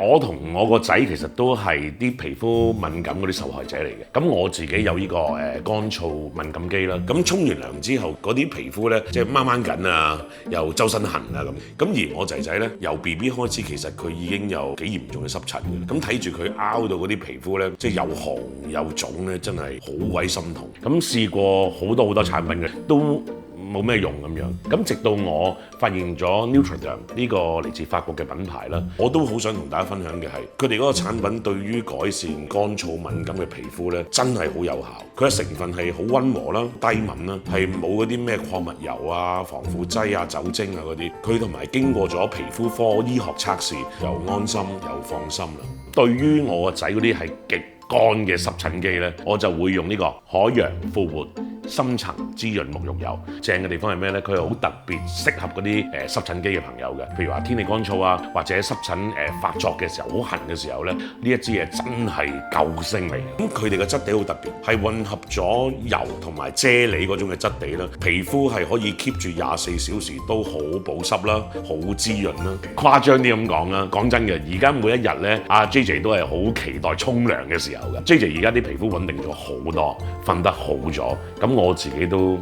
我同我個仔其實都係啲皮膚敏感嗰啲受害者嚟嘅。咁我自己有呢個乾燥敏感肌啦。咁沖完涼之後，嗰啲皮膚咧即係掹掹緊啊，又周身痕啊咁。咁而我仔仔咧由 BB 開始，其實佢已經有幾嚴重嘅濕疹嘅。咁睇住佢拗到嗰啲皮膚咧，即係又紅又腫咧，真係好鬼心痛。咁試過好多產品嘅都冇咩用咁樣，咁直到我發現咗 Nutriderm 呢個嚟自法國嘅品牌啦，我都好想同大家分享嘅係佢哋嗰個產品對於改善乾燥敏感嘅皮膚咧，真係好有效。佢嘅成分係好溫和啦、低敏啦，係冇嗰啲咩礦物油啊、防腐劑啊、酒精啊嗰啲。佢同埋經過咗皮膚科醫學測試，又安心又放心啦。對於我個仔嗰啲係極乾嘅濕疹肌咧，我就會用呢個海洋復活深層滋潤沐浴油。正嘅地方係咩咧？佢係好特別適合嗰啲濕疹肌嘅朋友嘅。譬如話天氣乾燥啊，或者濕疹發作嘅時候好痕嘅時候咧，呢一支嘢真係救星嚟嘅。咁佢哋嘅質地好特別，係混合咗油同埋啫喱嗰種嘅質地啦。皮膚係可以 keep 住24小時都好保濕啦，好滋潤啦。誇張啲咁講啦，講真嘅，而家每一日咧，阿 JJ 都係好期待沖涼嘅時候嘅。JJ 而家啲皮膚穩定咗好多，瞓得好咗，咁我自己都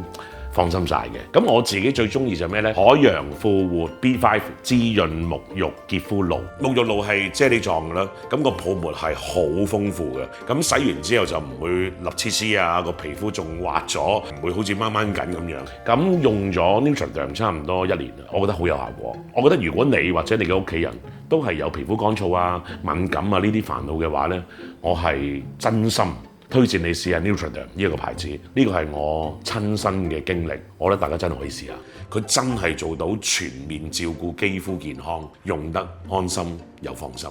放心晒嘅。咁我自己最中意就係咩呢？海洋復活 B5 滋潤沐浴潔膚露。沐浴露係啫喱狀嘅啦，咁個泡沫係好豐富嘅。咁洗完之後就唔會立黐黐啊，個皮膚仲滑咗，唔會好似掹掹緊咁樣。咁用咗 Nutriderm 差唔多1年啦，我覺得好有效果。我覺得如果你或者你嘅屋企人都係有皮膚乾燥啊、敏感啊呢啲煩惱嘅話呢，我係真心推薦你試下 Nutriderm 呢個牌子，呢個係我親身嘅經歷，我覺得大家真係可以試下。佢真係做到全面照顧肌膚健康，用得安心又放心。